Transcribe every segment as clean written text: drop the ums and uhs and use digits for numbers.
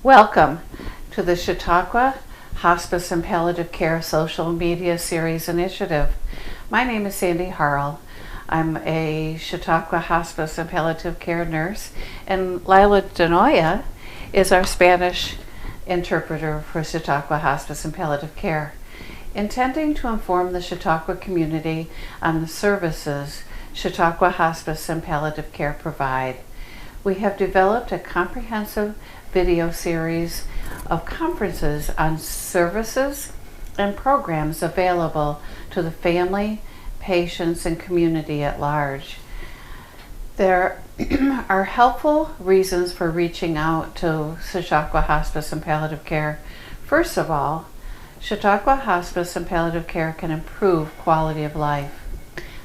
Welcome to the Chautauqua Hospice and Palliative Care Social Media Series Initiative. My name is Sandy Harrell. I'm a Chautauqua Hospice and Palliative Care nurse, and Lila Denoya is our Spanish interpreter for Chautauqua Hospice and Palliative Care. Intending to inform the Chautauqua community on the services Chautauqua Hospice and Palliative Care provide, we have developed a comprehensive video series of conferences on services and programs available to the family, patients, and community at large. There are helpful reasons for reaching out to Chautauqua Hospice and Palliative Care. First of all, Chautauqua Hospice and Palliative Care can improve quality of life.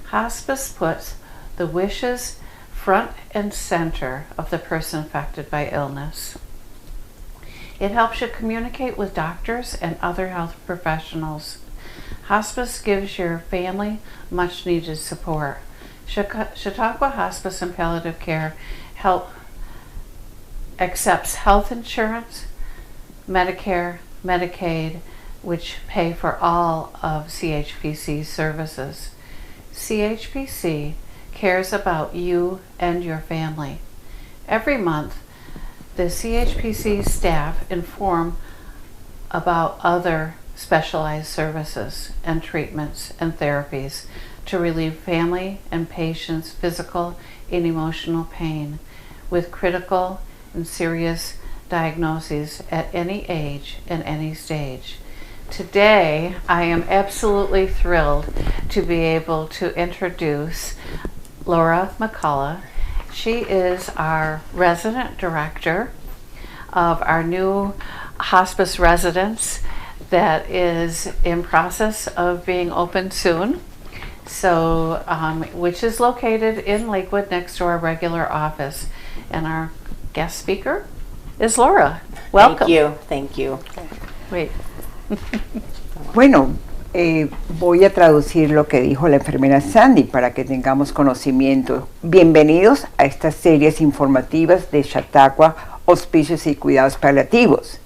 Hospice puts the wishes front and center of the person affected by illness. It helps you communicate with doctors and other health professionals. Hospice gives your family much needed support. Chautauqua Hospice and Palliative Care accepts health insurance, Medicare, Medicaid, which pay for all of CHPC's services. CHPC cares about you and your family. Every month, the CHPC staff inform about other specialized services and treatments and therapies to relieve family and patients' physical and emotional pain with critical and serious diagnoses at any age and any stage. Today, I am absolutely thrilled to be able to introduce Laura McCollough. She is our resident director of our new hospice residence that is in process of being opened soon. So, which is located in Lakewood next to our regular office. And our guest speaker is Laura. Welcome. Thank you. Wait. Bueno, voy a traducir lo que dijo la enfermera Sandy para que tengamos conocimiento. Bienvenidos a estas series informativas de Chautauqua Hospicios y Cuidados Paliativos.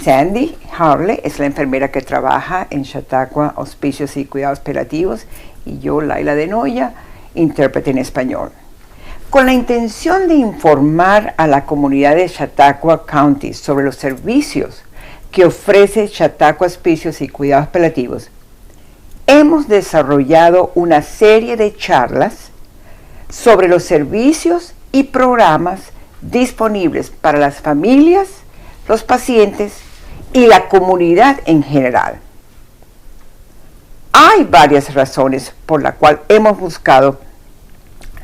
Sandy Harley es la enfermera que trabaja en Chautauqua Hospicios y Cuidados Paliativos y yo, Laila Denoya, intérprete en español. Con la intención de informar a la comunidad de Chautauqua County sobre los servicios que ofrece Chautauqua Hospicios y Cuidados Paliativos, hemos desarrollado una serie de charlas sobre los servicios y programas disponibles para las familias, los pacientes y la comunidad en general. Hay varias razones por las cuales hemos buscado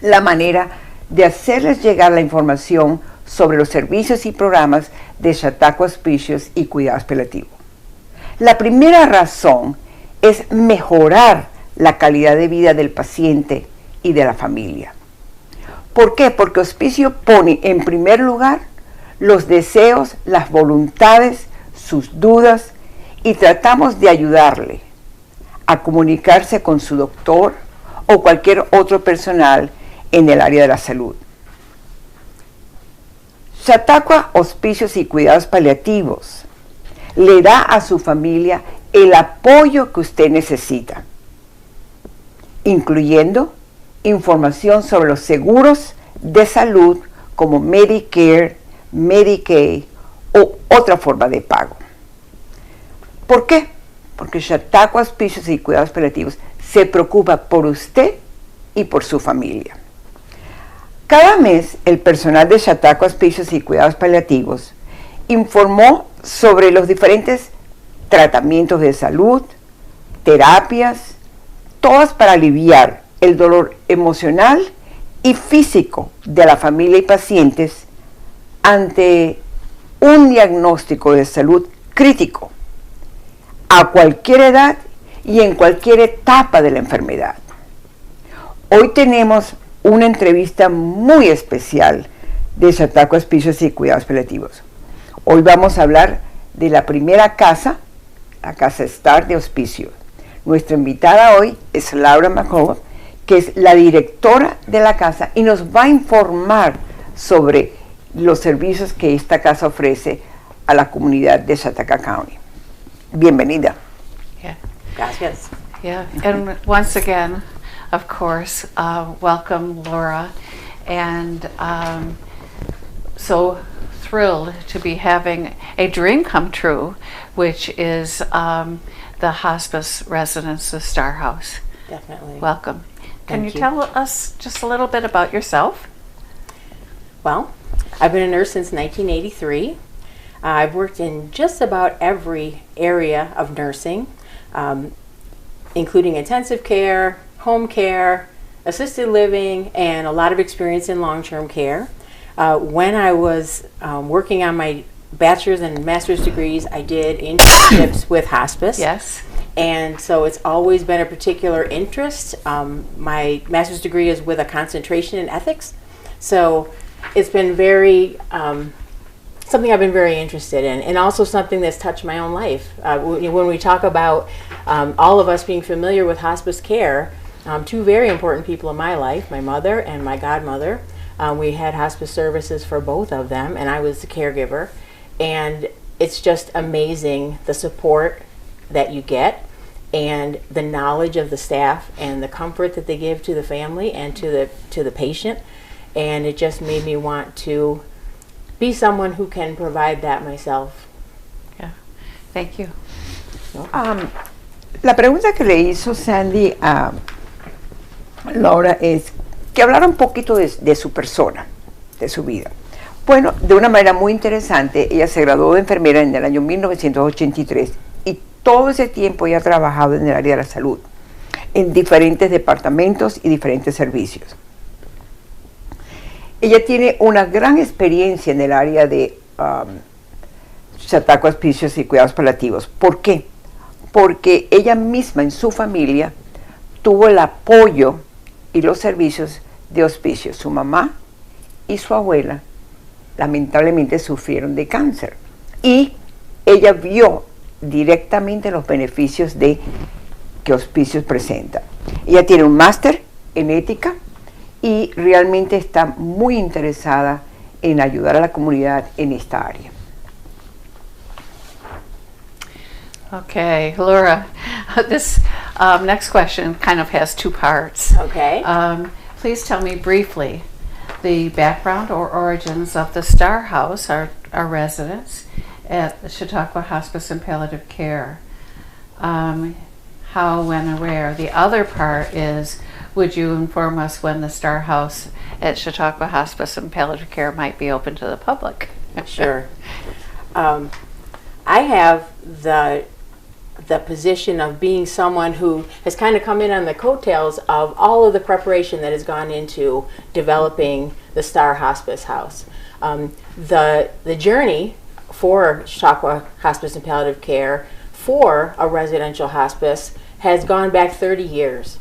la manera de hacerles llegar la información sobre los servicios y programas de Chautauqua Hospicios y Cuidados Paliativos. La primera razón es mejorar la calidad de vida del paciente y de la familia. ¿Por qué? Porque Hospicio pone en primer lugar los deseos, las voluntades, sus dudas y tratamos de ayudarle a comunicarse con su doctor o cualquier otro personal en el área de la salud. Chautauqua Hospicios y Cuidados Paliativos le da a su familia el apoyo que usted necesita, incluyendo información sobre los seguros de salud como Medicare, Medicaid o otra forma de pago. ¿Por qué? Porque Chautauqua Hospicios y Cuidados Paliativos se preocupa por usted y por su familia. Cada mes, el personal de Chautauqua Hospicios y Cuidados Paliativos informó sobre los diferentes tratamientos de salud, terapias, todas para aliviar el dolor emocional y físico de la familia y pacientes ante un diagnóstico de salud crítico a cualquier edad y en cualquier etapa de la enfermedad. Hoy tenemos una entrevista muy especial de Chautauqua Hospicios y Cuidados Paliativos. Hoy vamos a hablar de la primera casa, la casa Star de Hospicio. Nuestra invitada hoy es Laura McCollough, que es la directora de la casa y nos va a informar sobre los servicios que esta casa ofrece a la comunidad de Chautauqua County. Bienvenida. Yeah. Gracias. Yeah. And once again, of course, welcome, Laura. And so thrilled to be having a dream come true, which is the hospice residence of Star House. Definitely. Welcome. Can you Thank you. tell us just a little bit about yourself? Well, I've been a nurse since 1983. I've worked in just about every area of nursing, including intensive care, home care, assisted living, and a lot of experience in long-term care. When I was working on my bachelor's and master's degrees, I did internships with hospice. Yes. And so it's always been a particular interest. My master's degree is with a concentration in ethics. So it's been very, something I've been very interested in, and also something that's touched my own life. When we talk about all of us being familiar with hospice care, two very important people in my life, my mother and my godmother, we had hospice services for both of them, and I was the caregiver. And it's just amazing the support that you get and the knowledge of the staff and the comfort that they give to the family and to the patient. And it just made me want to be someone who can provide that myself. Yeah. Thank you. La pregunta que le hizo Sandy a Laura es que hablara un poquito de su persona, de su vida. Bueno, de una manera muy interesante, ella se graduó de enfermera en el año 1983 y todo ese tiempo ella ha trabajado en el área de la salud, en diferentes departamentos y diferentes servicios. Ella tiene una gran experiencia en el área de Chautauqua Hospicios y cuidados paliativos. ¿Por qué? Porque ella misma en su familia tuvo el apoyo y los servicios de hospicios. Su mamá y su abuela lamentablemente sufrieron de cáncer y ella vio directamente los beneficios que hospicios presenta. Ella tiene un máster en ética y realmente está muy interesada en ayudar a la comunidad en esta área. Okay, Laura, this next question kind of has two parts. Okay. Please tell me briefly the background or origins of the Star House, our residence at the Chautauqua Hospice and Palliative Care. How, when, and where. The other part is, would you inform us when the Star House at Chautauqua Hospice and Palliative Care might be open to the public? Sure. I have the position of being someone who has kind of come in on the coattails of all of the preparation that has gone into developing the Star Hospice House. The journey for Chautauqua Hospice and Palliative Care for a residential hospice has gone back 30 years.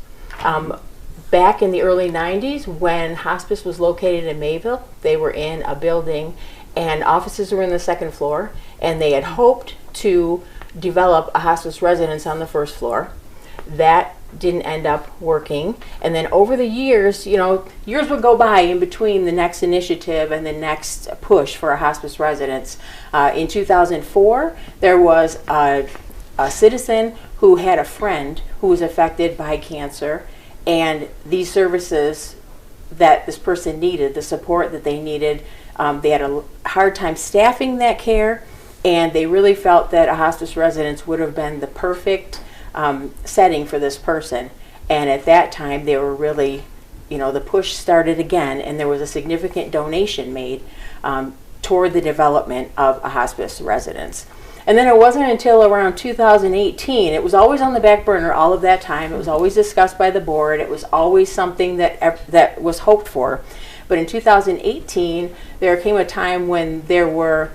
Back in the early 90s, when hospice was located in Mayville, they were in a building and offices were in the second floor, and they had hoped to develop a hospice residence on the first floor. That didn't end up working, and then over the years, years would go by in between the next initiative and the next push for a hospice residence. In 2004, there was a citizen who had a friend who was affected by cancer, and these services that this person needed, the support that they needed, they had a hard time staffing that care, and they really felt that a hospice residence would have been the perfect setting for this person. And at that time, they were really, the push started again, and there was a significant donation made toward the development of a hospice residence. And then it wasn't until around 2018, it was always on the back burner all of that time. It was always discussed by the board. It was always something that was hoped for. But in 2018, there came a time when there were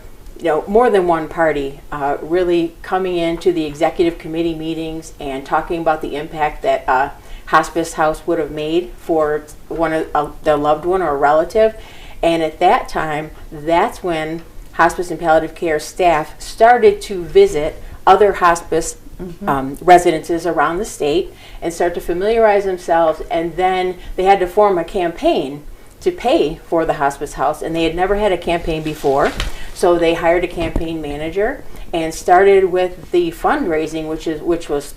more than one party really coming into the executive committee meetings and talking about the impact that a hospice house would have made for one of their loved one or a relative. And at that time, that's when hospice and palliative care staff started to visit other hospice residences around the state and start to familiarize themselves, and then they had to form a campaign to pay for the hospice house, and they had never had a campaign before. So they hired a campaign manager and started with the fundraising, which was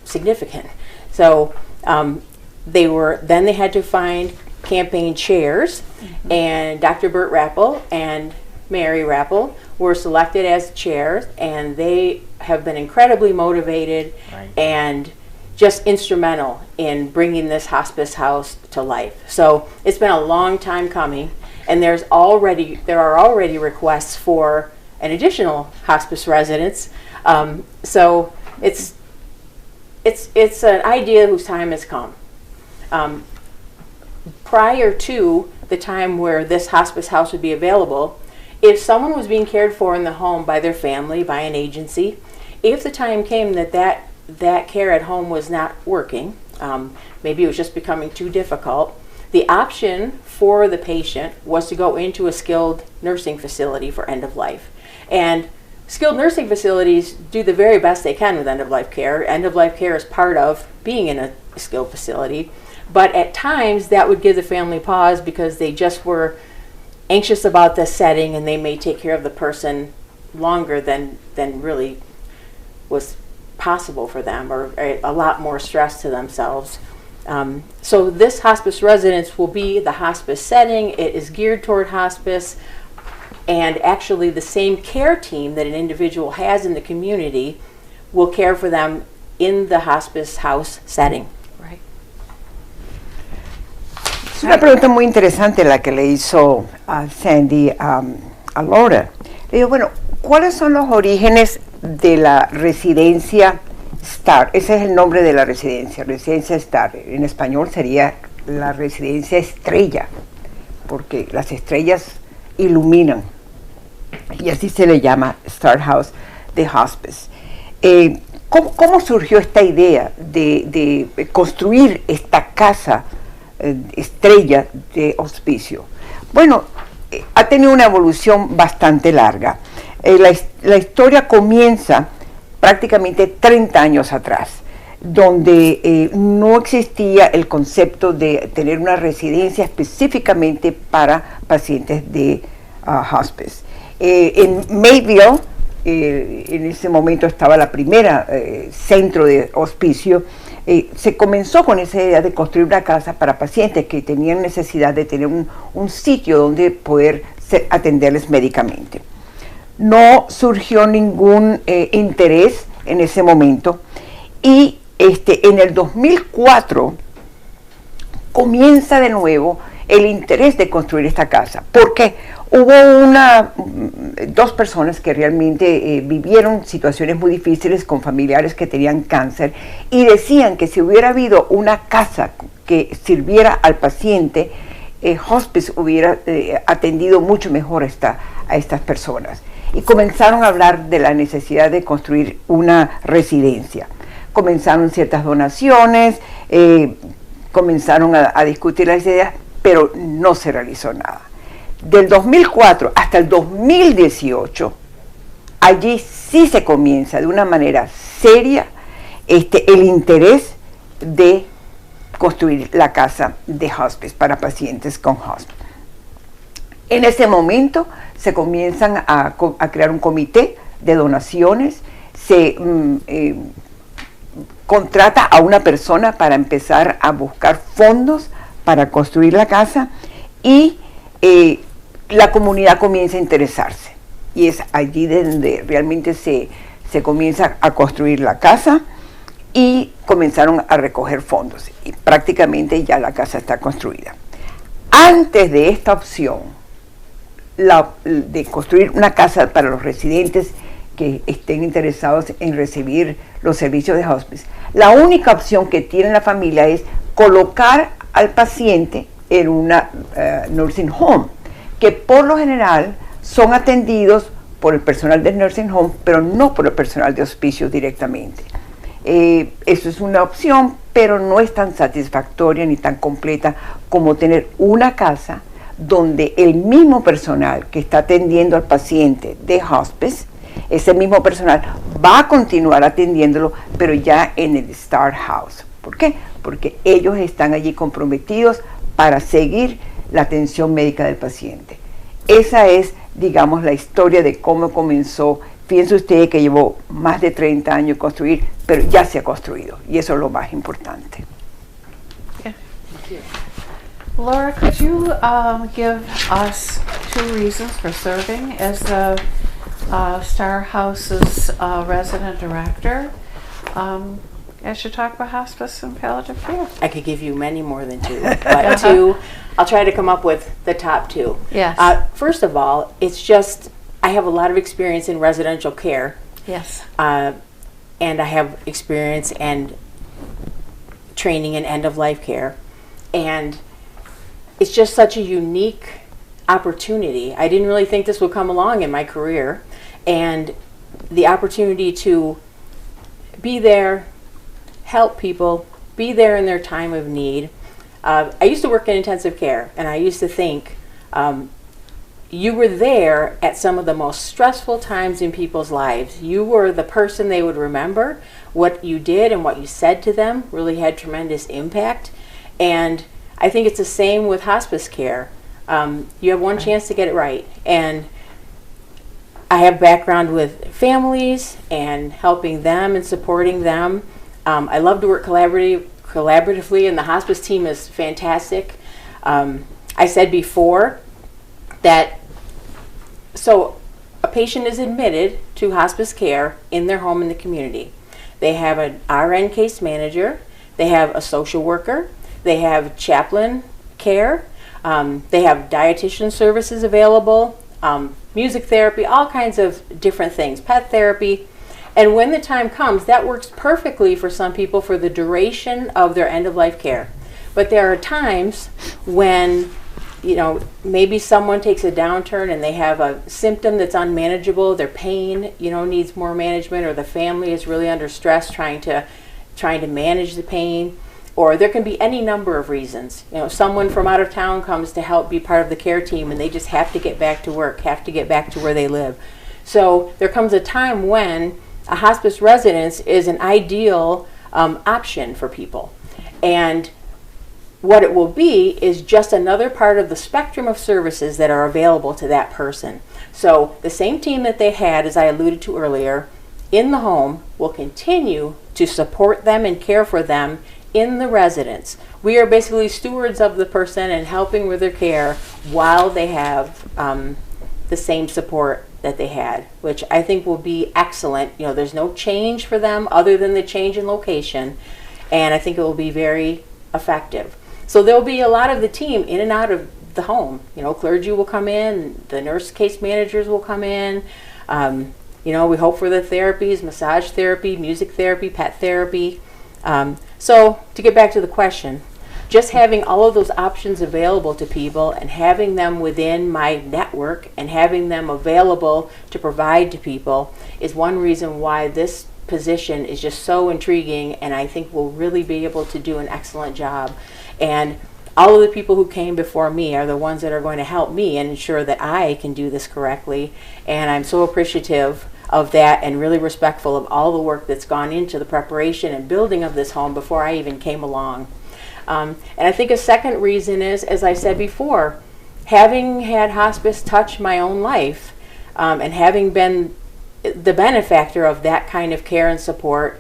significant. So they had to find campaign chairs, and Dr. Burt Rappel and Mary Rappel were selected as chairs, and they have been incredibly motivated and just instrumental in bringing this hospice house to life. So it's been a long time coming, and there are already requests for an additional hospice residence. So it's an idea whose time has come. Prior to the time where this hospice house would be available, if someone was being cared for in the home by their family, by an agency, if the time came that care at home was not working, maybe it was just becoming too difficult, the option for the patient was to go into a skilled nursing facility for end of life. And skilled nursing facilities do the very best they can with end of life care. End of life care is part of being in a skilled facility. But at times that would give the family pause because they just were anxious about the setting, and they may take care of the person longer than really was possible for them, or a lot more stress to themselves. So this hospice residence will be the hospice setting. It is geared toward hospice, and actually the same care team that an individual has in the community will care for them in the hospice house setting. Right. Es una pregunta muy interesante la que le hizo a Sandy a Laura. Le digo, bueno, ¿cuáles son los orígenes de la residencia Star? Ese es el nombre de la residencia Star. En español sería la residencia estrella, porque las estrellas iluminan, y así se le llama Star House de Hospice. ¿Cómo surgió esta idea de construir esta casa estrella de hospicio? Bueno, ha tenido una evolución bastante larga. La historia comienza prácticamente 30 años atrás, donde no existía el concepto de tener una residencia específicamente para pacientes de hospice. En Mayville, en ese momento estaba la primera centro de hospicio. Se comenzó con esa idea de construir una casa para pacientes que tenían necesidad de tener un sitio donde poder atenderles médicamente. No surgió ningún interés en ese momento, y en el 2004 comienza de nuevo el interés de construir esta casa. ¿Por qué? Hubo dos personas que realmente vivieron situaciones muy difíciles con familiares que tenían cáncer, y decían que si hubiera habido una casa que sirviera al paciente, Hospice hubiera atendido mucho mejor a estas personas. Y comenzaron a hablar de la necesidad de construir una residencia. Comenzaron ciertas donaciones, comenzaron a discutir las ideas, pero no se realizó nada. Del 2004 hasta el 2018, allí sí se comienza de una manera seria el interés de construir la casa de hospice para pacientes con hospice. En ese momento se comienzan a crear un comité de donaciones, se contrata a una persona para empezar a buscar fondos para construir la casa, y la comunidad comienza a interesarse, y es allí donde realmente se comienza a construir la casa, y comenzaron a recoger fondos, y prácticamente ya la casa está construida. Antes de esta opción de construir una casa para los residentes que estén interesados en recibir los servicios de hospice, la única opción que tiene la familia es colocar al paciente en una nursing home, que por lo general son atendidos por el personal del nursing home, pero no por el personal de hospicio directamente. Eso es una opción, pero no es tan satisfactoria ni tan completa como tener una casa donde el mismo personal que está atendiendo al paciente de hospice, ese mismo personal va a continuar atendiéndolo, pero ya en el Star House. ¿Por qué? Porque ellos están allí comprometidos para seguir la atención médica del paciente. Esa es, digamos, la historia de cómo comenzó. Fíjense ustedes que llevó más de 30 años construir, pero ya se ha construido, y eso es lo más importante. Yeah. Laura, could you give us 2 reasons for serving as the Star House's resident director at Chautauqua Hospice and Palliative Care? I could give you many more than 2, but 2, I'll try to come up with the top 2. Yes. First of all, it's just, I have a lot of experience in residential care. Yes. And I have experience and training in end-of-life care. And it's just such a unique opportunity. I didn't really think this would come along in my career. And the opportunity to be there, help people, be there in their time of need. I used to work in intensive care, and I used to think you were there at some of the most stressful times in people's lives. You were the person they would remember. What you did and what you said to them really had tremendous impact. And I think it's the same with hospice care. You have one chance to get it right. And I have background with families and helping them and supporting them. I love to work collaboratively, and the hospice team is fantastic. I said before that, so a patient is admitted to hospice care in their home in the community. They have an RN case manager, they have a social worker, they have chaplain care, they have dietitian services available, music therapy, all kinds of different things, pet therapy. And when the time comes, that works perfectly for some people for the duration of their end-of-life care. But there are times when, you know, maybe someone takes a downturn and they have a symptom that's unmanageable, their pain, you know, needs more management, or the family is really under stress trying to manage the pain. Or there can be any number of reasons. You know, someone from out of town comes to help be part of the care team and they just have to get back to work, have to get back to where they live. So there comes a time when a hospice residence is an ideal option for people. And what it will be is just another part of the spectrum of services that are available to that person. So the same team that they had, as I alluded to earlier, in the home will continue to support them and care for them in the residence. We are basically stewards of the person and helping with their care while they have the same support that they had, which I think will be excellent. You know, there's no change for them other than the change in location, and I think it will be very effective. So there'll be a lot of the team in and out of the home. You know, clergy will come in, the nurse case managers will come in. You know, we hope for the therapies, massage therapy, music therapy, pet therapy. So to get back to the question, just having all of those options available to people and having them within my network and having them available to provide to people is one reason why this position is just so intriguing, and I think we'll really be able to do an excellent job. And all of the people who came before me are the ones that are going to help me and ensure that I can do this correctly. And I'm so appreciative of that and really respectful of all the work that's gone into the preparation and building of this home before I even came along. And I think a second reason is, as I said before, having had hospice touch my own life and having been the benefactor of that kind of care and support,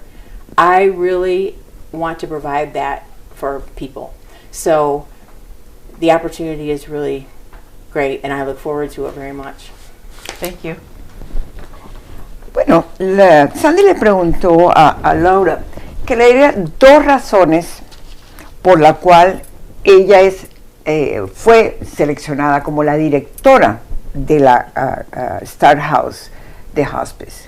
I really want to provide that for people. So the opportunity is really great, and I look forward to it very much. Thank you. Bueno, Sandy le preguntó a Laura que le diera 2 razones por la cual ella fue seleccionada como la directora de la Star House de Hospice.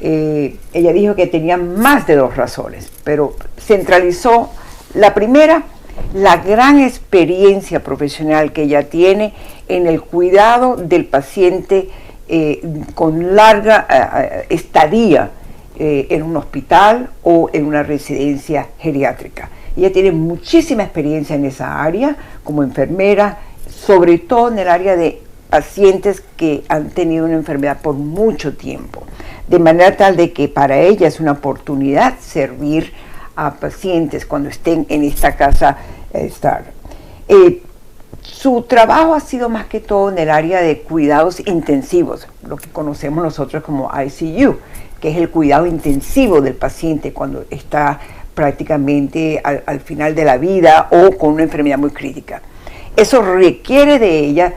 Ella dijo que tenía más de 2 razones, pero centralizó la primera, la gran experiencia profesional que ella tiene en el cuidado del paciente con larga estadía en un hospital o en una residencia geriátrica. Ella tiene muchísima experiencia en esa área como enfermera, sobre todo en el área de pacientes que han tenido una enfermedad por mucho tiempo, de manera tal de que para ella es una oportunidad servir a pacientes cuando estén en esta casa Star. Su trabajo ha sido más que todo en el área de cuidados intensivos, lo que conocemos nosotros como ICU, que es el cuidado intensivo del paciente cuando está prácticamente al final de la vida o con una enfermedad muy crítica. Eso requiere de ella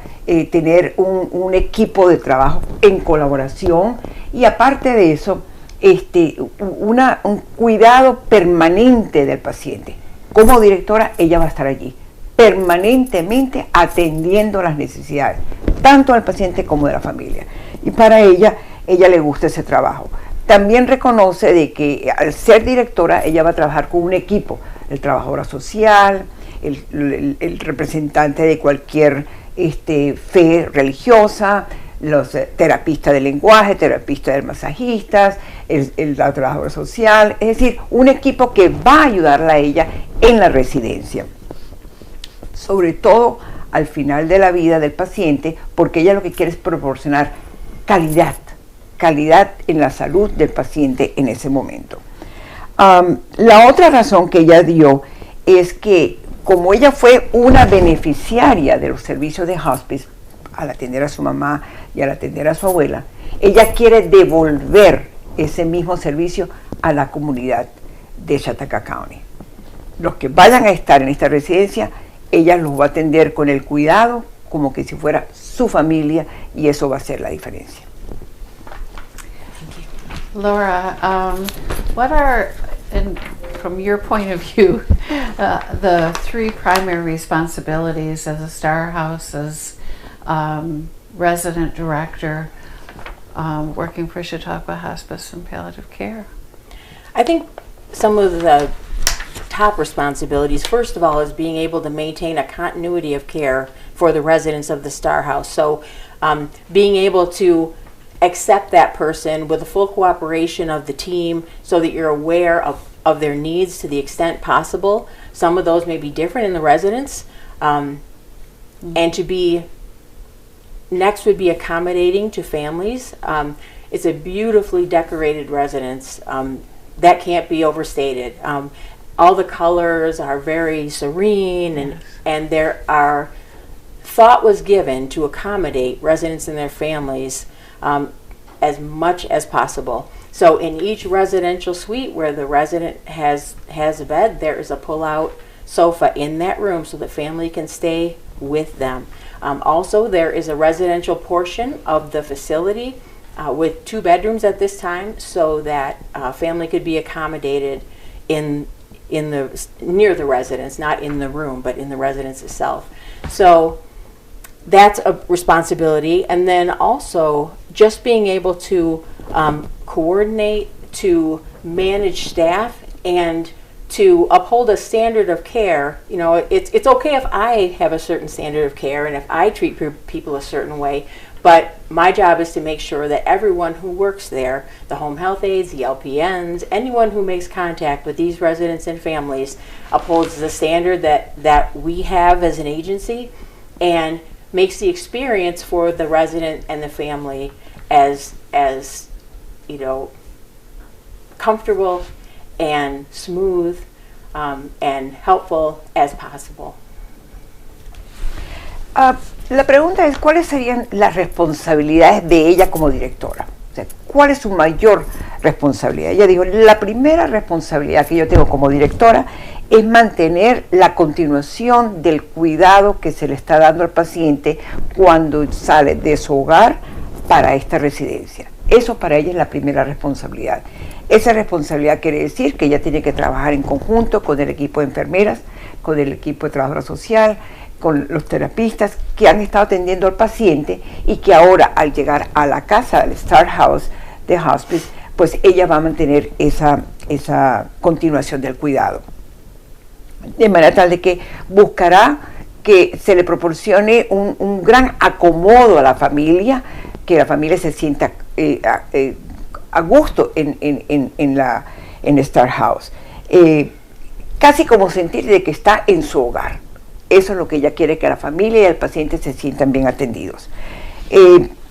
tener un equipo de trabajo en colaboración y aparte de eso, un cuidado permanente del paciente. Como directora, ella va a estar allí, permanentemente atendiendo las necesidades, tanto del paciente como de la familia. Y para ella le gusta ese trabajo. También reconoce de que al ser directora, ella va a trabajar con un equipo, el trabajador social, el representante de cualquier fe religiosa, los terapistas del lenguaje, terapistas de masajistas, la trabajadora social, es decir, un equipo que va a ayudarla a ella en la residencia, sobre todo al final de la vida del paciente, porque ella lo que quiere es proporcionar calidad en la salud del paciente en ese momento. La otra razón que ella dio es que como ella fue una beneficiaria de los servicios de hospice, al atender a su mamá y al atender a su abuela, ella quiere devolver ese mismo servicio a la comunidad de Chautauqua County. Los que vayan a estar en esta residencia, ella los va a atender con el cuidado como que si fuera su familia y eso va a ser la diferencia. Laura, what are, from your point of view, the three primary responsibilities as a Star House's resident director working for Chautauqua Hospice and Palliative Care? I think some of the top responsibilities, first of all, is being able to maintain a continuity of care for the residents of the Star House. So being able to accept that person with the full cooperation of the team so that you're aware of their needs to the extent possible. Some of those may be different in the residents. And to be, next would be accommodating to families. It's a beautifully decorated residence. That can't be overstated. All the colors are very serene and there are, thought was given to accommodate residents and their families as much as possible. So in each residential suite where the resident has a bed, there is a pull-out sofa in that room so the family can stay with them. Also, there is a residential portion of the facility with 2 bedrooms at this time so that family could be accommodated in the near the residence, not in the room, but in the residence itself. So that's a responsibility. And then also just being able to coordinate, to manage staff, and to uphold a standard of care. You know, it's okay if I have a certain standard of care and if I treat people a certain way, but my job is to make sure that everyone who works there, the home health aides, the LPNs, anyone who makes contact with these residents and families upholds the standard that we have as an agency and makes the experience for the resident and the family as you know, comfortable and smooth and helpful as possible. La pregunta es, ¿cuáles serían las responsabilidades de ella como directora? O sea, ¿cuál es su mayor responsabilidad? Ella dijo, la primera responsabilidad que yo tengo como directora es mantener la continuación del cuidado que se le está dando al paciente cuando sale de su hogar para esta residencia. Eso para ella es la primera responsabilidad. Esa responsabilidad quiere decir que ella tiene que trabajar en conjunto con el equipo de enfermeras, con el equipo de trabajadora social, con los terapistas que han estado atendiendo al paciente y que ahora al llegar a la casa del Star House de Hospice, pues ella va a mantener esa continuación del cuidado. De manera tal de que buscará que se le proporcione un gran acomodo a la familia, que la familia se sienta a gusto en Star House. Casi como sentir de que está en su hogar. Eso es lo que ella quiere, que la familia y el paciente se sientan bien atendidos.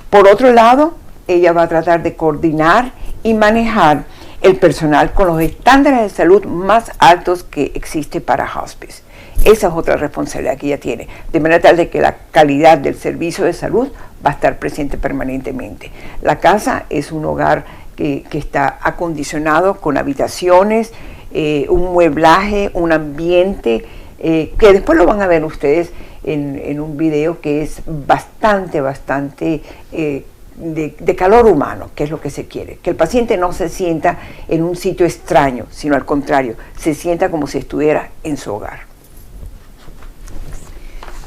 Por otro lado, ella va a tratar de coordinar y manejar el personal con los estándares de salud más altos que existe para hospice. Esa es otra responsabilidad que ella tiene, de manera tal de que la calidad del servicio de salud va a estar presente permanentemente. La casa es un hogar que está acondicionado con habitaciones, un mueblaje, un ambiente, que después lo van a ver ustedes en un video que es bastante de calor humano, que es lo que se quiere, que el paciente no se sienta en un sitio extraño, sino al contrario, se sienta como si estuviera en su hogar.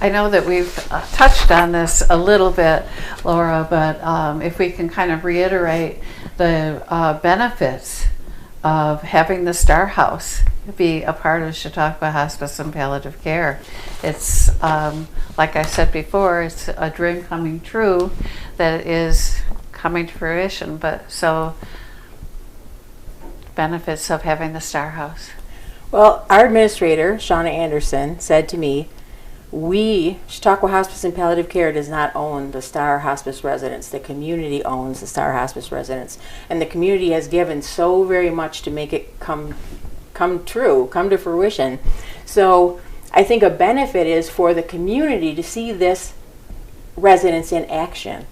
I know that we've touched on this a little bit, Laura, but if we can kind of reiterate the benefits of having the Star House be a part of Chautauqua Hospice and Palliative Care. It's, like I said before, it's a dream coming true that is coming to fruition, but so benefits of having the Star House. Well, our administrator, Shauna Anderson, said to me, Chautauqua Hospice and Palliative Care does not own the Star Hospice residence. The community owns the Star Hospice residence. And the community has given so very much to make it come true, come to fruition. So I think a benefit is for the community to see this residence in action.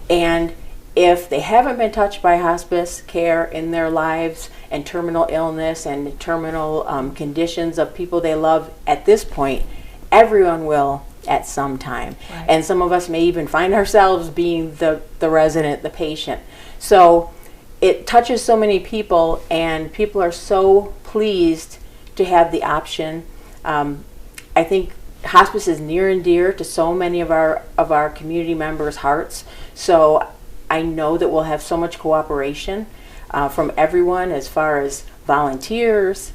And if they haven't been touched by hospice care in their lives and terminal illness and terminal conditions of people they love at this point, everyone will at some time. Right. And some of us may even find ourselves being the resident, the patient. So it touches so many people, and people are so pleased to have the option. I think hospice is near and dear to so many of our community members' hearts. So I know that we'll have so much cooperation from everyone as far as volunteers,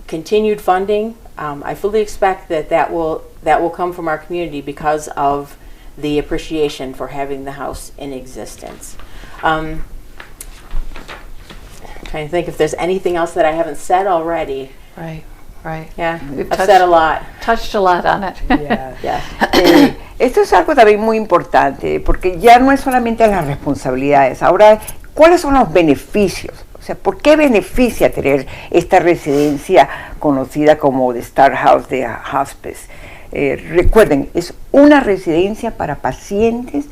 continued funding. I fully expect that will come from our community because of the appreciation for having the house in existence. Trying to think if there's anything else that I haven't said already. Right. Yeah, I've said a lot. Touched a lot on it. Yeah. Esto es algo también muy importante, porque ya no es solamente las responsabilidades, ahora, ¿cuáles son los beneficios? O sea, ¿por qué beneficia tener esta residencia conocida como The Star House de Hospice? Recuerden, es una residencia para pacientes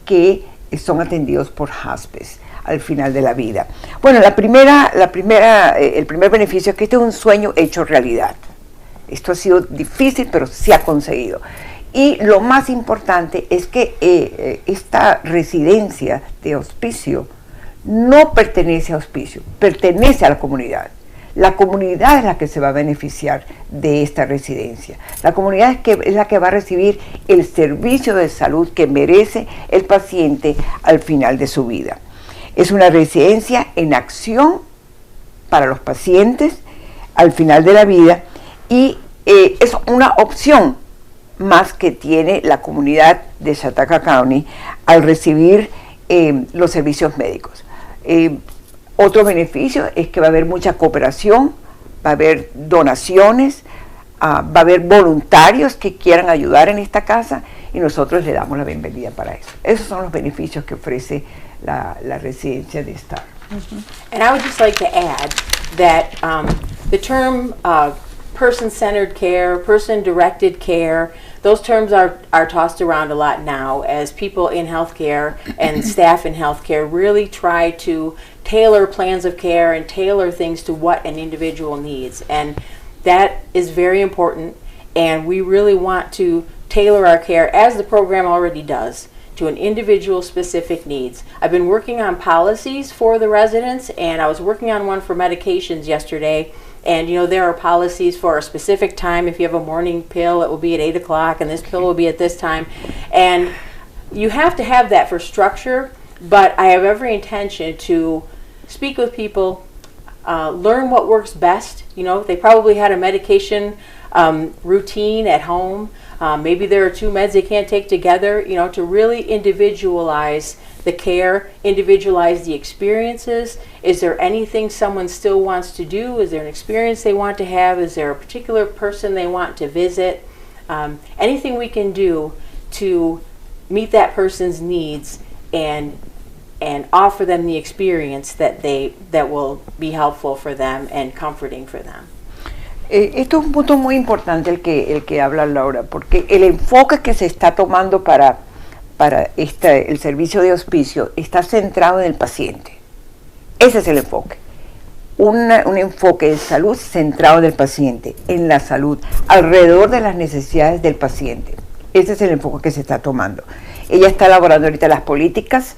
que son atendidos por Hospice al final de la vida. Bueno, el primer beneficio es que este es un sueño hecho realidad. Esto ha sido difícil, pero se ha conseguido. Y lo más importante es que esta residencia de hospicio no pertenece a hospicio, pertenece a la comunidad. La comunidad es la que se va a beneficiar de esta residencia. La comunidad es la que va a recibir el servicio de salud que merece el paciente al final de su vida. Es una residencia en acción para los pacientes al final de la vida y es una opción más que tiene la comunidad de Chautauqua County al recibir los servicios médicos. Otro beneficio es que va a haber mucha cooperación, va a haber donaciones, va a haber voluntarios que quieran ayudar en esta casa y nosotros le damos la bienvenida para eso. Esos son los beneficios que ofrece la residencia de Star. And I would just like to add that the term person-centered care, person-directed care, those terms are tossed around a lot now as people in healthcare and staff in healthcare really try to tailor plans of care and tailor things to what an individual needs. And that is very important, and we really want to tailor our care, as the program already does, to an individual specific needs. I've been working on policies for the residents, and I was working on one for medications yesterday. And there are policies for a specific time. If you have a morning pill, it will be at 8 o'clock, and this pill will be at this time. And you have to have that for structure, but I have every intention to speak with people, learn what works best. They probably had a medication routine at home. Maybe there are two meds they can't take together, to really individualize the care, individualize the experiences. Is there anything someone still wants to do? Is there an experience they want to have? Is there a particular person they want to visit? Anything we can do to meet that person's needs and offer them the experience that will be helpful for them and comforting for them. Esto es un punto muy importante el que habla Laura, porque el enfoque que se está tomando para el servicio de hospicio está centrado en el paciente. Ese es el enfoque. Un enfoque de salud centrado en el paciente, en la salud, alrededor de las necesidades del paciente. Ese es el enfoque que se está tomando. Ella está elaborando ahorita las políticas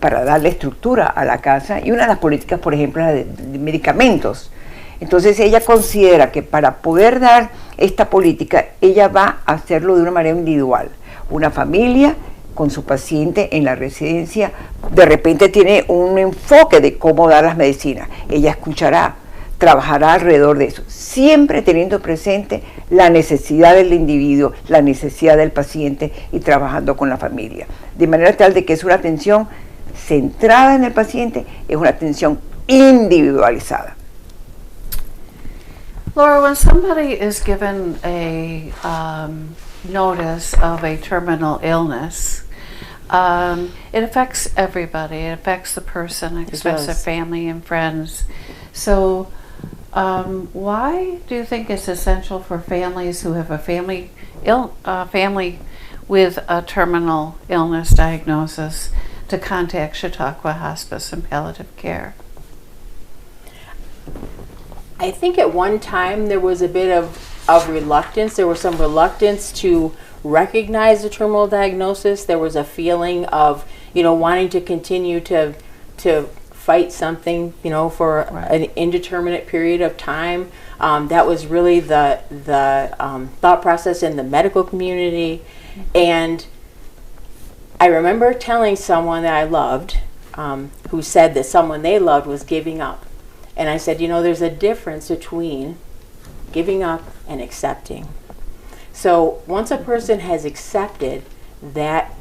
para darle estructura a la casa, y una de las políticas, por ejemplo, es la de medicamentos. Entonces ella considera que para poder dar esta política, ella va a hacerlo de una manera individual. Una familia con su paciente en la residencia de repente tiene un enfoque de cómo dar las medicinas. Ella escuchará, trabajará alrededor de eso, siempre teniendo presente la necesidad del individuo, la necesidad del paciente, y trabajando con la familia. De manera tal de que es una atención centrada en el paciente, es una atención individualizada. Laura, when somebody is given a notice of a terminal illness, it affects everybody. It affects the person, it affects their family and friends. So why do you think it's essential for families who have a family with a terminal illness diagnosis to contact Chautauqua Hospice and Palliative Care? I think at one time there was a bit of reluctance. There was some reluctance to recognize the terminal diagnosis. There was a feeling of, wanting to continue to fight something, for an indeterminate period of time. That was really the thought process in the medical community. And I remember telling someone that I loved, who said that someone they loved was giving up. And I said, there's a difference between giving up and accepting. So once a person has accepted that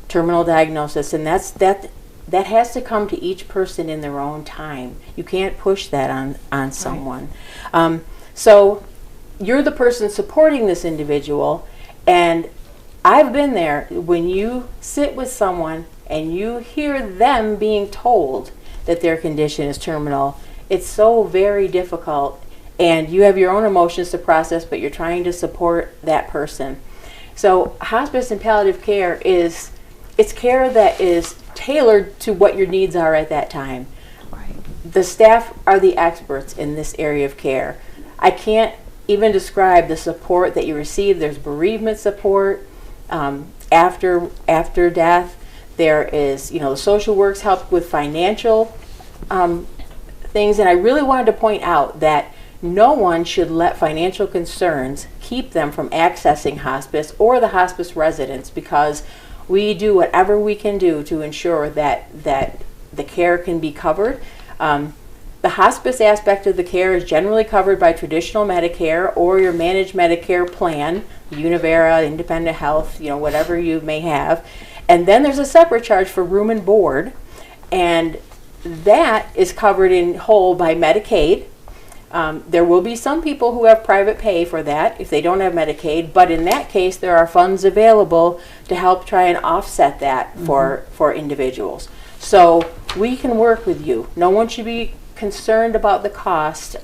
terminal diagnosis, and that has to come to each person in their own time. You can't push that on someone. Right. So you're the person supporting this individual, and I've been there when you sit with someone and you hear them being told that their condition is terminal. It's so very difficult, and you have your own emotions to process, but you're trying to support that person. So hospice and palliative care it's care that is tailored to what your needs are at that time. Right. The staff are the experts in this area of care. I can't even describe the support that you receive. There's bereavement support after death. There is, the social works help with financial things, and I really wanted to point out that no one should let financial concerns keep them from accessing hospice or the hospice residents, because we do whatever we can do to ensure that the care can be covered. The hospice aspect of the care is generally covered by traditional Medicare or your managed Medicare plan, Univera, Independent Health, whatever you may have. And then there's a separate charge for room and board, and that is covered in whole by Medicaid. There will be some people who have private pay for that if they don't have Medicaid, but in that case there are funds available to help try and offset that for individuals. So we can work with you. No one should be concerned about the cost.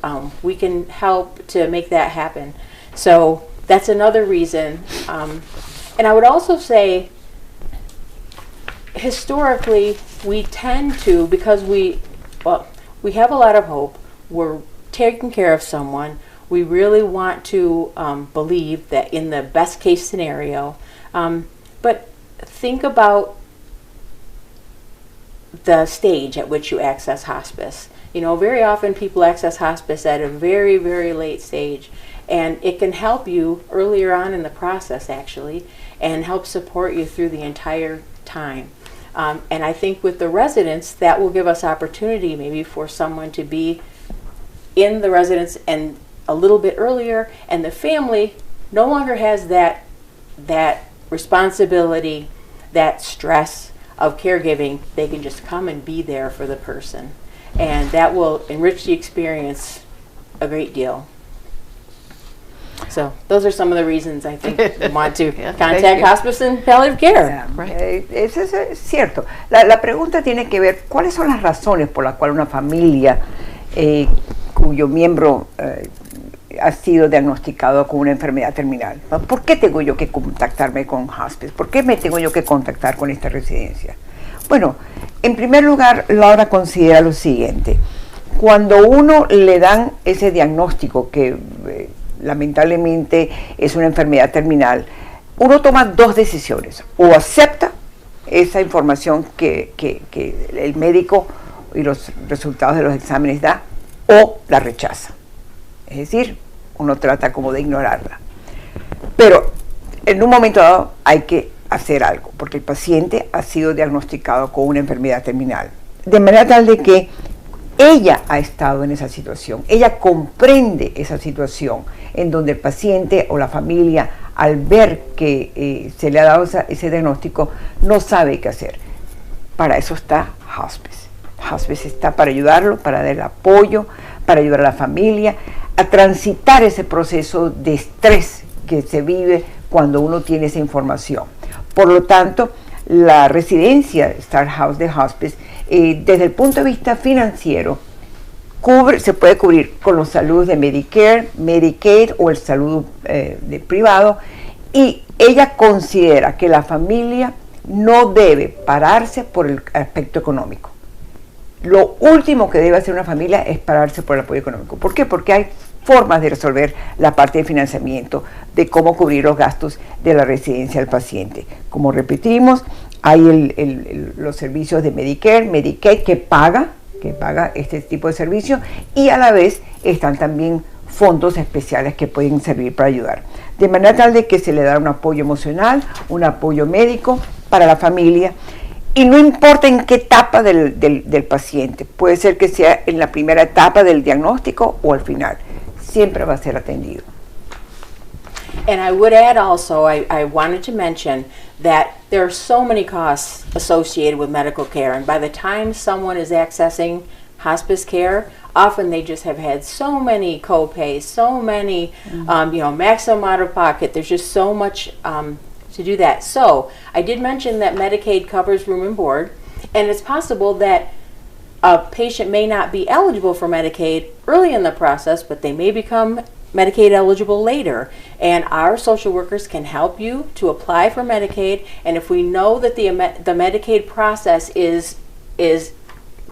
We can help to make that happen. So that's another reason. And I would also say, historically, we tend to, because we have a lot of hope, we're taking care of someone, we really want to believe that in the best case scenario, but think about the stage at which you access hospice. Very often people access hospice at a very, very late stage, and it can help you earlier on in the process, actually, and help support you through the entire time. And I think with the residents, that will give us opportunity maybe for someone to be in the residence and a little bit earlier, and the family no longer has that responsibility, that stress of caregiving. They can just come and be there for the person, and that will enrich the experience a great deal. So those are some of the reasons I think we want to contact Hospice and Palliative Care. Eso es cierto. La pregunta tiene que ver, ¿cuáles son las razones por las cuales una familia cuyo miembro ha sido diagnosticado con una enfermedad terminal. ¿Por qué tengo yo que contactarme con Hospice? ¿Por qué me tengo yo que contactar con esta residencia? Bueno, en primer lugar, Laura considera lo siguiente. Cuando uno le dan ese diagnóstico, que lamentablemente es una enfermedad terminal, uno toma dos decisiones. O acepta esa información que el médico y los resultados de los exámenes da, o la rechaza. Es decir, uno trata como de ignorarla. Pero en un momento dado hay que hacer algo, porque el paciente ha sido diagnosticado con una enfermedad terminal. De manera tal de que ella ha estado en esa situación, ella comprende esa situación en donde el paciente o la familia, al ver que se le ha dado ese diagnóstico, no sabe qué hacer. Para eso está Hospice. Hospice está para ayudarlo, para dar apoyo, para ayudar a la familia a transitar ese proceso de estrés que se vive cuando uno tiene esa información. Por lo tanto, la residencia Star House de Hospice, desde el punto de vista financiero, se puede cubrir con los saludos de Medicare, Medicaid o el salud de privado, y ella considera que la familia no debe pararse por el aspecto económico. Lo último que debe hacer una familia es pararse por el apoyo económico. ¿Por qué? Porque hay formas de resolver la parte de financiamiento, de cómo cubrir los gastos de la residencia del paciente. Como repetimos, hay los servicios de Medicare, Medicaid que paga este tipo de servicios, y a la vez están también fondos especiales que pueden servir para ayudar. De manera tal de que se le da un apoyo emocional, un apoyo médico para la familia, y no importa en qué etapa del paciente, puede ser que sea en la primera etapa del diagnóstico o al final, siempre va a ser atendido. And I would add also, I wanted to mention that there are so many costs associated with medical care, and by the time someone is accessing hospice care, often they just have had so many co-pays, so many, maximum out of pocket. There's just so much to do that. So I did mention that Medicaid covers room and board, and it's possible that a patient may not be eligible for Medicaid early in the process, but they may become Medicaid eligible later, and our social workers can help you to apply for Medicaid. And if we know that the Medicaid process is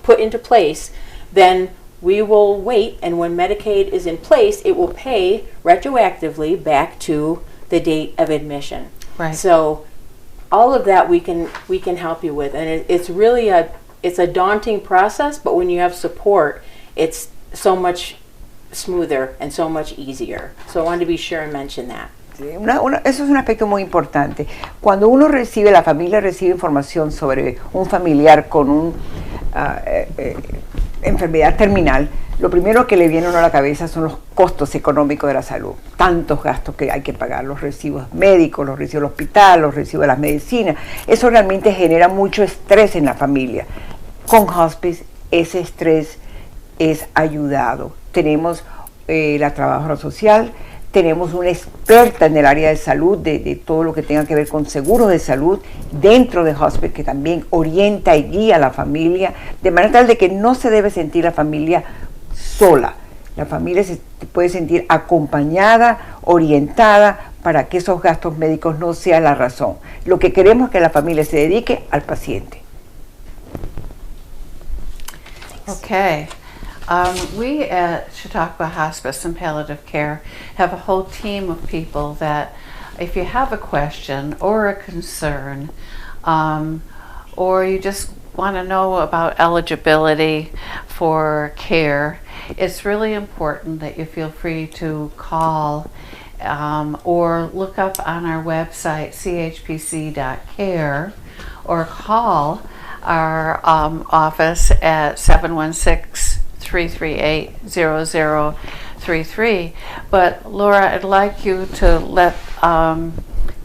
put into place, then we will wait, and when Medicaid is in place, it will pay retroactively back to the date of admission. Right. So all of that we can help you with, and it's really it's a daunting process, but when you have support, it's so much smoother and so much easier. So I wanted to be sure and mention that. Eso es un aspecto muy importante. Cuando la familia recibe información sobre un familiar con una enfermedad terminal, lo primero que le viene a uno a la cabeza son los costos económicos de la salud. Tantos gastos que hay que pagar, los recibos médicos, los recibos del hospital, los recibos de las medicinas. Eso realmente genera mucho estrés en la familia. Con Hospice, ese estrés es ayudado. Tenemos la trabajadora social, tenemos una experta en el área de salud, de todo lo que tenga que ver con seguros de salud dentro de Hospice, que también orienta y guía a la familia, de manera tal de que no se debe sentir la familia sola. La familia se puede sentir acompañada, orientada, para que esos gastos médicos no sean la razón. Lo que queremos es que la familia se dedique al paciente. Okay. We at Chautauqua Hospice and Palliative Care have a whole team of people that if you have a question or a concern, or you just want to know about eligibility for care, it's really important that you feel free to call or look up on our website, chpc.care, or call our office at 716-338-0033. But Laura, I'd like you to let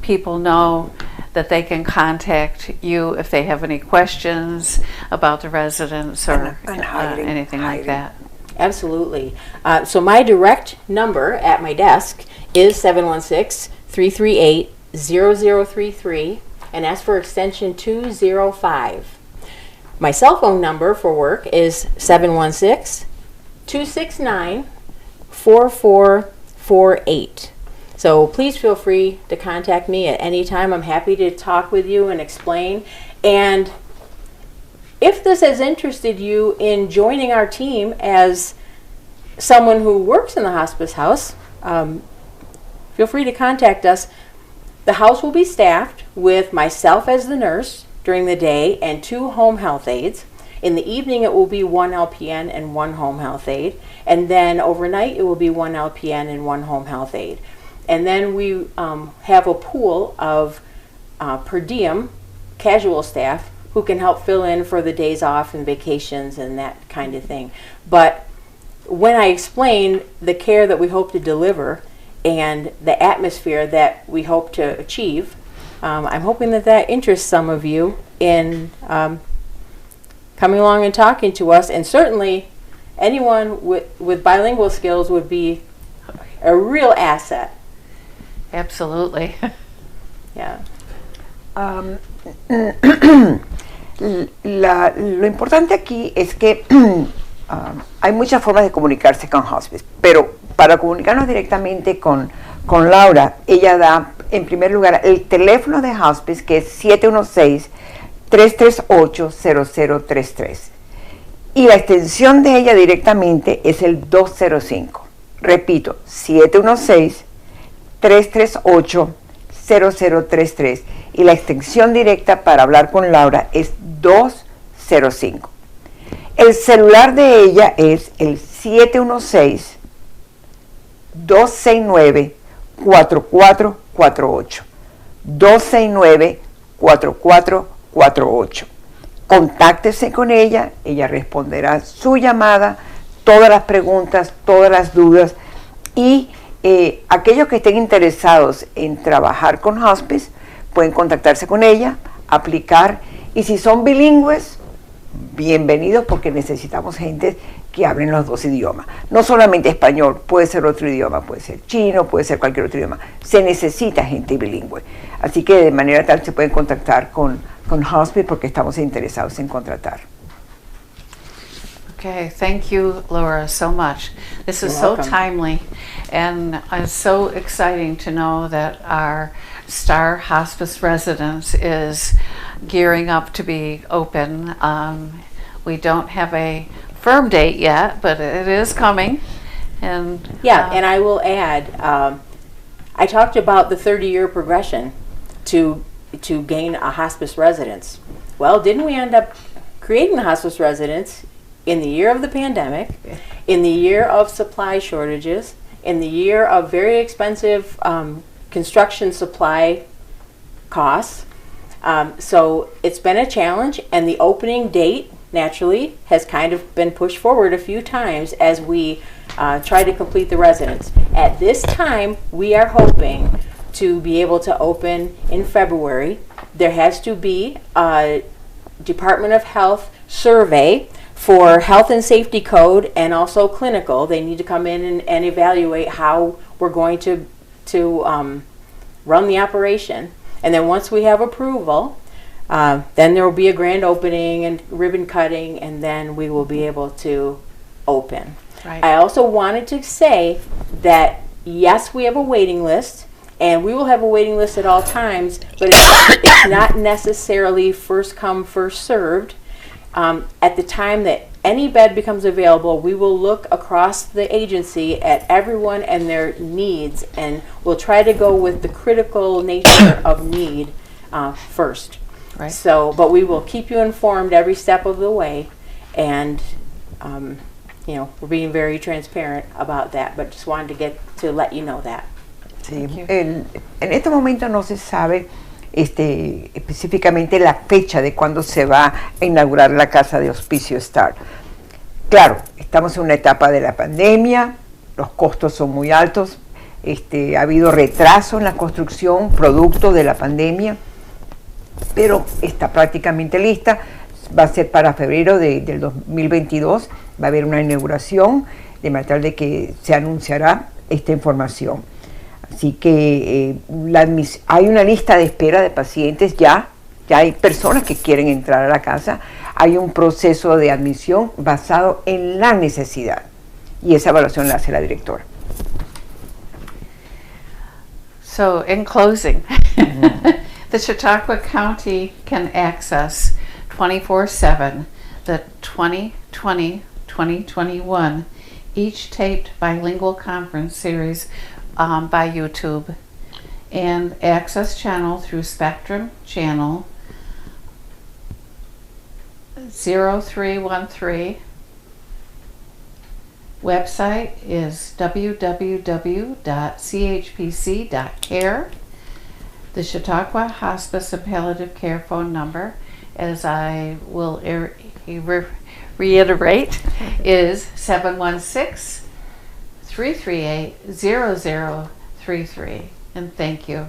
people know that they can contact you if they have any questions about the residents or anything like that. Absolutely. So my direct number at my desk is 716-338-0033, and that's for extension 205. My cell phone number for work is 269-4448. So please feel free to contact me at any time. I'm happy to talk with you and explain. And if this has interested you in joining our team as someone who works in the hospice house, feel free to contact us. The house will be staffed with myself as the nurse during the day and 2 home health aides. In the evening it will be 1 LPN and 1 home health aide. And then overnight it will be 1 LPN and 1 home health aide. And then we have a pool of per diem casual staff who can help fill in for the days off and vacations and that kind of thing. But when I explain the care that we hope to deliver and the atmosphere that we hope to achieve, I'm hoping that that interests some of you in coming along and talking to us. And certainly anyone with bilingual skills would be a real asset. Absolutely. Yeah. Lo importante aquí es que hay muchas formas de comunicarse con Hospice, pero para comunicarnos directamente con Laura, ella da en primer lugar el teléfono de Hospice, que es 716-338-0033, y la extensión de ella directamente es el 205. Repito, 716-338-0033, y la extensión directa para hablar con Laura es 205. El celular de ella es el 716-269-4448. 269-4448. Contáctese con ella, ella responderá su llamada, todas las preguntas, todas las dudas, y aquellos que estén interesados en trabajar con Hospice pueden contactarse con ella, aplicar, y si son bilingües, bienvenidos, porque necesitamos gente que hablen los 2 idiomas. No solamente español, puede ser otro idioma, puede ser chino, puede ser cualquier otro idioma. Se necesita gente bilingüe. Así que de manera tal se pueden contactar con Hospice porque estamos interesados en contratar. Okay, thank you, Laura, so much. This is so timely, and it's so exciting to know that our Star Hospice residence is gearing up to be open. We don't have a firm date yet, but it is coming. And and I will add, I talked about the 30-year progression to gain a hospice residence. Well, didn't we end up creating the hospice residence in the year of the pandemic, in the year of supply shortages, in the year of very expensive construction supply costs? So it's been a challenge, and the opening date naturally has kind of been pushed forward a few times as we try to complete the residence. At this time, we are hoping to be able to open in February. There has to be a Department of Health survey for health and safety code and also clinical. They need to come in and evaluate how we're going to run the operation. And then once we have approval, then there will be a grand opening and ribbon cutting, and then we will be able to open. Right. I also wanted to say that yes, we have a waiting list, and we will have a waiting list at all times, but it's not necessarily first come, first served. At the time that any bed becomes available, we will look across the agency at everyone and their needs, and we'll try to go with the critical nature of need first. Right. So, but we will keep you informed every step of the way, and we're being very transparent about that. But just wanted to let you know that. Sí. En este momento no se sabe específicamente la fecha de cuándo se va a inaugurar la casa de Hospicio Star. Claro, estamos en una etapa de la pandemia, los costos son muy altos, ha habido retraso en la construcción producto de la pandemia, pero está prácticamente lista. Va a ser para febrero del 2022, va a haber una inauguración, de manera tal de que se anunciará esta información. Así que hay una lista de espera de pacientes, ya hay personas que quieren entrar a la casa, hay un proceso de admisión basado en la necesidad. y esa evaluación la hace la directora. So, in closing, the Chautauqua County can access 24/7 the 2020-2021 each taped bilingual conference series by YouTube and access channel through Spectrum channel 0313. Website is www.chpc.care. The Chautauqua Hospice and Palliative Care phone number, as I will reiterate, is 716-338-0033. And thank you.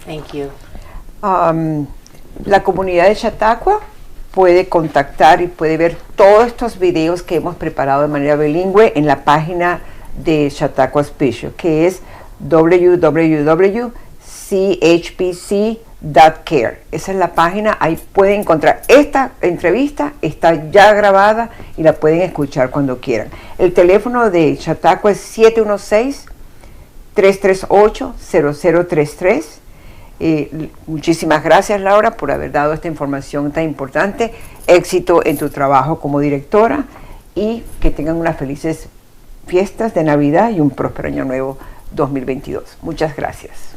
Thank you. La comunidad de Chautauqua puede contactar y puede ver todos estos videos que hemos preparado de manera bilingüe en la página de Chautauqua Hospice, que es www.chpc.care. Esa es la página, ahí pueden encontrar esta entrevista, está ya grabada y la pueden escuchar cuando quieran. El teléfono de Chautauqua es 716-338-0033. Muchísimas gracias, Laura, por haber dado esta información tan importante. Éxito en tu trabajo como directora y que tengan unas felices fiestas de Navidad y un próspero año nuevo 2022. Muchas gracias.